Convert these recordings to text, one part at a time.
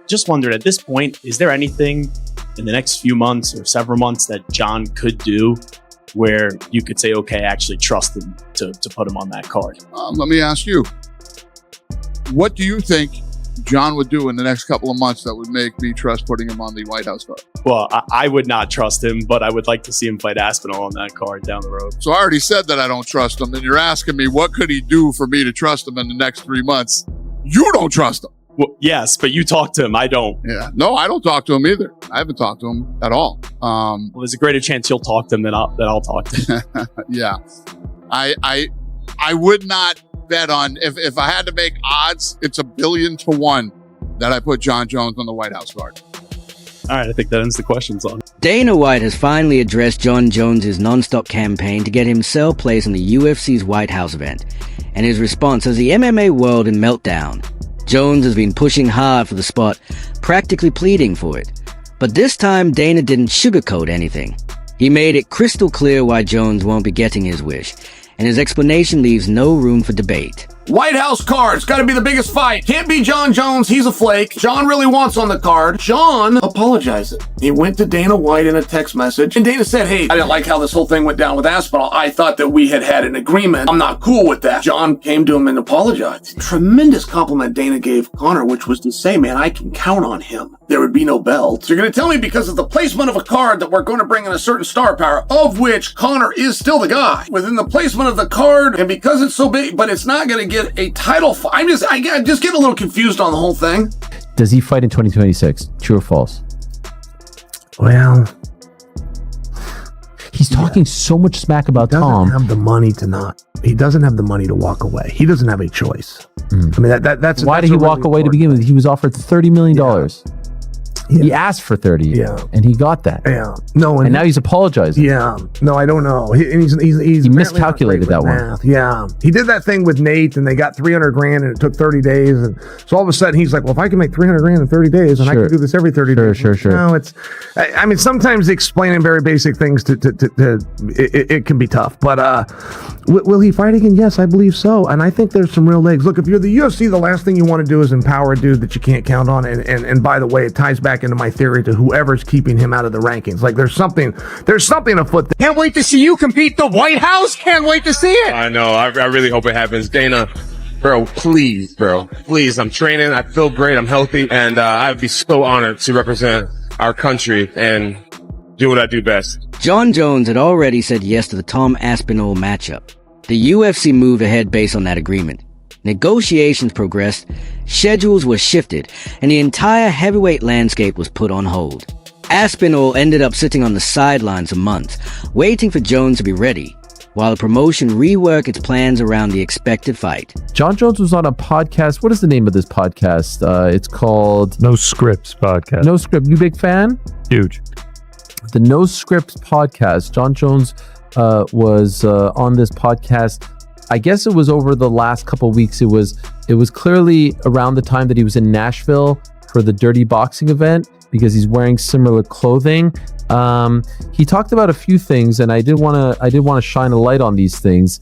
just wondered, at this point, is there anything in the next few months or several months that Jon could do where you could say, okay, I actually trust him to put him on that card? Let me ask you, what do you think Jon would do in the next couple of months that would make me trust putting him on the White House card? Well, I would not trust him, but I would like to see him fight Aspinall on that card down the road. So I already said that I don't trust him, and you're asking me what could he do for me to trust him in the next 3 months? You don't trust him. Well, yes, but you talk to him. I don't. Yeah. No, I don't talk to him either. I haven't talked to him at all. Well, there's a greater chance you'll talk to him than I'll talk to him. Yeah. I would not bet on, if I had to make odds, it's 1,000,000,000 to 1 that I put Jon Jones on the White House card. All right, I think that ends the questions on. Dana White has finally addressed Jon Jones' non-stop campaign to get himself placed on the UFC's White House event, and his response has the MMA world in meltdown. Jones has been pushing hard for the spot, practically pleading for it. But this time, Dana didn't sugarcoat anything. He made it crystal clear why Jones won't be getting his wish, and his explanation leaves no room for debate. White House card. It's got to be the biggest fight. Can't be Jon Jones. He's a flake. Jon really wants on the card. Jon apologized. He went to Dana White in a text message, and Dana said, hey, I didn't like how this whole thing went down with Aspinall. I thought that we had an agreement. I'm not cool with that. Jon came to him and apologized. Tremendous compliment Dana gave Conor, which was to say, man, I can count on him. There would be no belt. So you're going to tell me because of the placement of a card that we're going to bring in a certain star power, of which Conor is still the guy, within the placement of the card, and because it's so big, but it's not going to get a title fight. I just get a little confused on the whole thing. Does he fight in 2026? True or false? Well, he's talking so much smack about Tom. He doesn't have the money to not. He doesn't have the money to walk away. He doesn't have a choice. I mean, that's why did he walk away to begin with? He was offered $30 million. Yeah. He asked for 30, and he got that. Yeah, no, and now he's apologizing. Yeah, no, I don't know. He miscalculated that one. Yeah, he did that thing with Nate, and they got $300,000, and it took 30 days, and so all of a sudden he's like, "Well, if I can make $300,000 in 30 days, and I can do this every 30 days." Sure. No, it's. I mean, sometimes explaining very basic things it can be tough. But will he fight again? Yes, I believe so, and I think there's some real legs. Look, if you're the UFC, the last thing you want to do is empower a dude that you can't count on, and by the way, it ties back into my theory to whoever's keeping him out of the rankings. Like there's something afoot there. Can't wait to see you compete the White House. Can't wait to see it. I know. I really hope it happens. Dana, bro, please. I'm training. I feel great. I'm healthy. And I'd be so honored to represent our country and do what I do best. Jon Jones had already said yes to the Tom Aspinall matchup. The UFC moved ahead based on that agreement. Negotiations progressed, schedules were shifted, and the entire heavyweight landscape was put on hold. Aspinall ended up sitting on the sidelines a month, waiting for Jones to be ready, while the promotion reworked its plans around the expected fight. Jon Jones was on a podcast. What is the name of this podcast? It's called No Scripts Podcast. No Script. You big fan? Huge. The No Scripts Podcast. Jon Jones was on this podcast. I guess it was over the last couple of weeks. It was clearly around the time that he was in Nashville for the Dirty Boxing event, because he's wearing similar clothing. He talked about a few things, and I did want to shine a light on these things.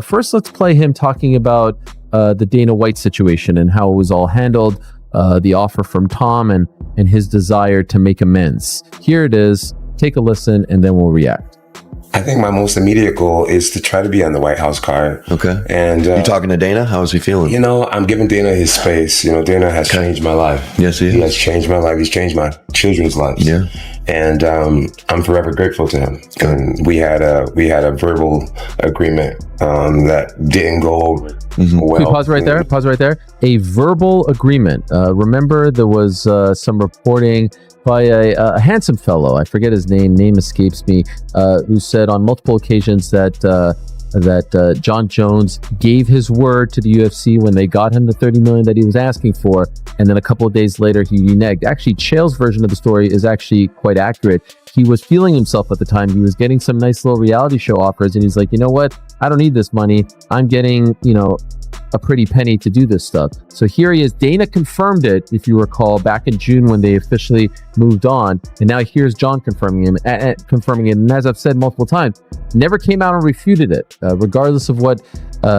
First, let's play him talking about the Dana White situation and how it was all handled, the offer from Tom, and his desire to make amends. Here it is. Take a listen, and then we'll react. I think my most immediate goal is to try to be on the White House card. Okay. And you talking to Dana? How is he feeling? You know, I'm giving Dana his space. You know, Dana has changed my life. Yes, he has changed my life. He's changed my children's lives. Yeah. And I'm forever grateful to him. Okay. And we had a verbal agreement that didn't go over well. Pause right there. A verbal agreement. Remember, there was some reporting by a handsome fellow, I forget his name escapes me, who said on multiple occasions that Jon Jones gave his word to the UFC when they got him the $30 million that he was asking for, and then a couple of days later he reneged. Actually, Chael's version of the story is actually quite accurate. He was feeling himself at the time. He was getting some nice little reality show offers, and he's like, you know what? I don't need this money. I'm getting, a pretty penny to do this stuff. So here he is. Dana confirmed it, if you recall, back in June when they officially moved on. And now here's Jon confirming him. And as I've said multiple times, never came out and refuted it, regardless of what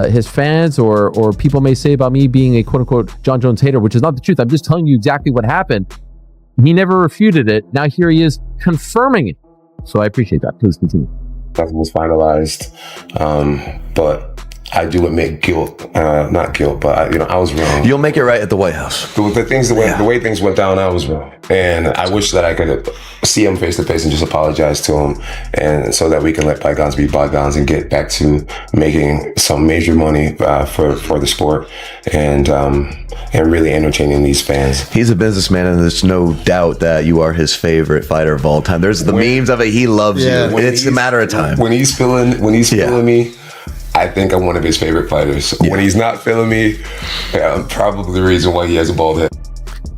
his fans or people may say about me being a quote-unquote Jon Jones hater, which is not the truth. I'm just telling you exactly what happened. He never refuted it. Now here he is confirming it. So I appreciate that. Please continue. Nothing was finalized, but I do admit guilt, not guilt, but I was wrong. You'll make it right at the White House. The way things went down, I was wrong, and I wish that I could see him face to face and just apologize to him, and so that we can let bygones be bygones and get back to making some major money for the sport and really entertaining these fans. He's a businessman, and there's no doubt that you are his favorite fighter of all time. There's the memes of it. He loves you. It's a matter of time. When he's feeling me, I think I'm one of his favorite fighters. Yeah. When he's not feeling me, I'm probably the reason why he has a bald head.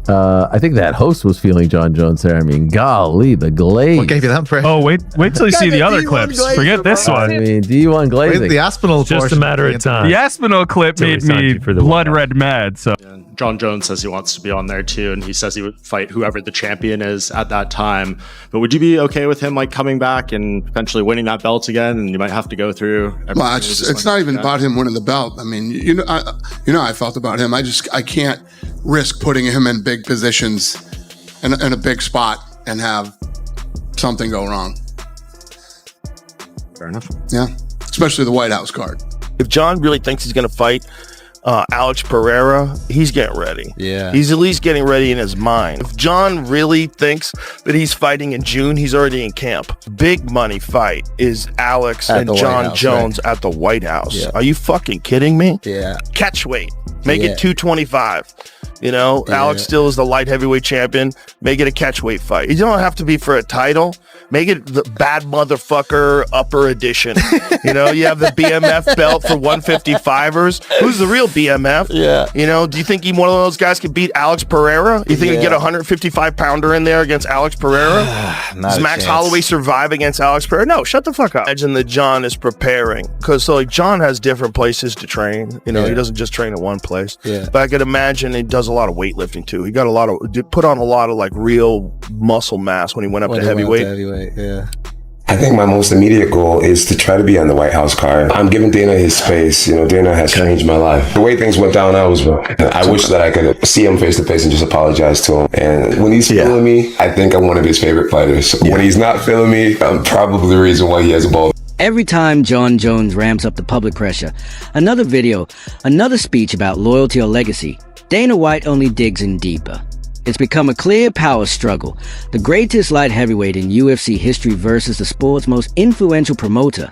I think that host was feeling Jon Jones there. I mean, golly, the glaze. What gave you that impression? Oh, wait till you see the other clips. Forget this one. I mean, D1 glazing. Wait, the Aspinall just a matter of time. The Aspinall clip made me blood red mad. So Jon Jones says he wants to be on there too, and he says he would fight whoever the champion is at that time. But would you be okay with him like coming back and potentially winning that belt again? And you might have to go through. Well, it's not even about him winning the belt. I mean, I felt about him. I can't risk putting him in big positions in a big spot and have something go wrong. Fair enough. Yeah, especially the White House card. If Jon really thinks he's going to fight Alex Pereira, he's getting ready. Yeah. He's at least getting ready in his mind. If Jon really thinks that he's fighting in June, he's already in camp. Big money fight is Alex and Jon Jones at the White House. Yeah. Are you fucking kidding me? Yeah. Catch weight. Make it 225. Alex still is the light heavyweight champion. Make it a catchweight fight. You don't have to be for a title. Make it the bad motherfucker upper edition. You have the BMF belt for 155ers. Who's the real BMF? Yeah. Do you think one of those guys could beat Alex Pereira? You think you get a 155 pounder in there against Alex Pereira? Does Max Holloway survive against Alex Pereira? No, shut the fuck up. Imagine that Jon is preparing. Because Jon has different places to train. He doesn't just train at one place. Yeah. But I could imagine he does a lot of weightlifting too. He got put on a lot of like real muscle mass when he went up to heavyweight. Yeah. I think my most immediate goal is to try to be on the White House card. I'm giving Dana his space. Dana has changed my life. The way things went down, I was wrong. I wish that I could see him face to face and just apologize to him. And when he's feeling me, I think I'm one of his favorite fighters. When he's not feeling me, I'm probably the reason why he has a bald. Every time Jon Jones ramps up the public pressure, another video, another speech about loyalty or legacy, Dana White only digs in deeper. It's become a clear power struggle, the greatest light heavyweight in UFC history versus the sport's most influential promoter.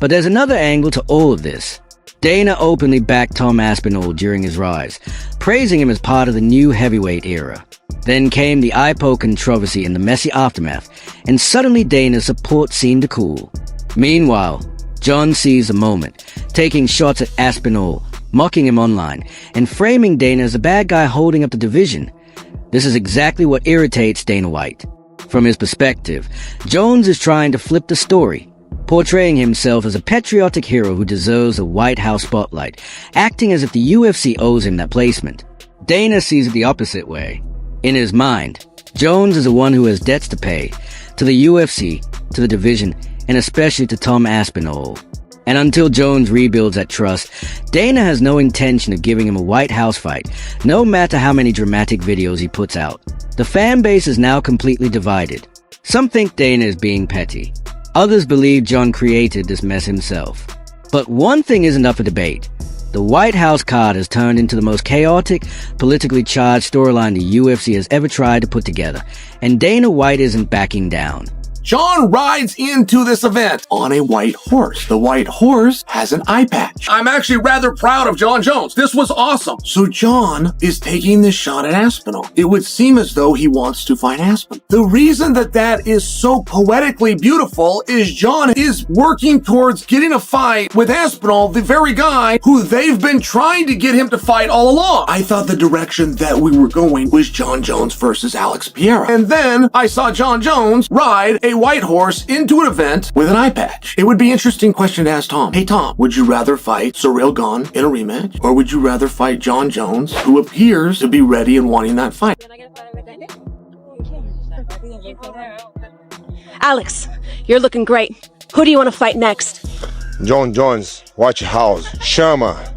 But there's another angle to all of this. Dana openly backed Tom Aspinall during his rise, praising him as part of the new heavyweight era. Then came the IPO controversy and the messy aftermath, and suddenly Dana's support seemed to cool. Meanwhile, Jon sees the moment, taking shots at Aspinall, mocking him online, and framing Dana as a bad guy holding up the division. This is exactly what irritates Dana White. From his perspective, Jones is trying to flip the story, portraying himself as a patriotic hero who deserves a White House spotlight, acting as if the UFC owes him that placement. Dana sees it the opposite way. In his mind, Jones is the one who has debts to pay, to the UFC, to the division, and especially to Tom Aspinall. And until Jones rebuilds that trust, Dana has no intention of giving him a White House fight, no matter how many dramatic videos he puts out. The fan base is now completely divided. Some think Dana is being petty. Others believe Jon created this mess himself. But one thing isn't up for debate. The White House card has turned into the most chaotic, politically charged storyline the UFC has ever tried to put together, and Dana White isn't backing down. Jon rides into this event on a white horse. The white horse has an eye patch. I'm actually rather proud of Jon Jones. This was awesome. So Jon is taking this shot at Aspinall. It would seem as though he wants to fight Aspinall. The reason that is so poetically beautiful is Jon is working towards getting a fight with Aspinall, the very guy who they've been trying to get him to fight all along. I thought the direction that we were going was Jon Jones versus Alex Pereira. And then I saw Jon Jones ride a white horse into an event with an eye patch. It would be an interesting question to ask Tom. Hey Tom, would you rather fight Ciryl Gane in a rematch, or would you rather fight Jon Jones, who appears to be ready and wanting that fight? Alex, you're looking great. Who do you want to fight next? Jon Jones, watch your house. Sherma.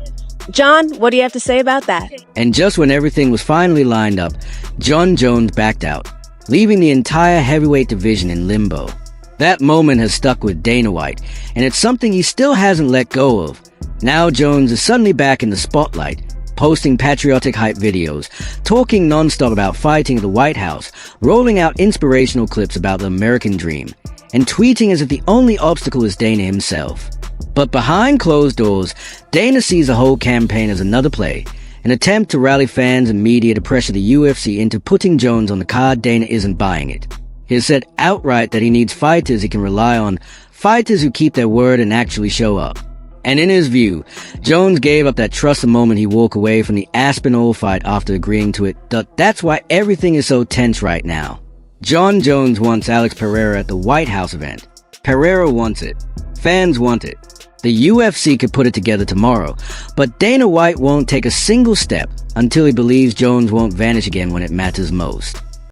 John, what do you have to say about that? And just when everything was finally lined up, Jon Jones backed out, leaving the entire heavyweight division in limbo. That moment has stuck with Dana White, and it's something he still hasn't let go of. Now Jones is suddenly back in the spotlight, posting patriotic hype videos, talking non-stop about fighting at the White House, rolling out inspirational clips about the American dream, and tweeting as if the only obstacle is Dana himself. But behind closed doors, Dana sees the whole campaign as another play, an attempt to rally fans and media to pressure the UFC into putting Jones on the card. Dana isn't buying it. He has said outright that he needs fighters he can rely on, fighters who keep their word and actually show up. And in his view, Jones gave up that trust the moment he walked away from the Aspinall fight after agreeing to it. That's why everything is so tense right now. Jon Jones wants Alex Pereira at the White House event. Pereira wants it. Fans want it. The UFC could put it together tomorrow, but Dana White won't take a single step until he believes Jones won't vanish again when it matters most.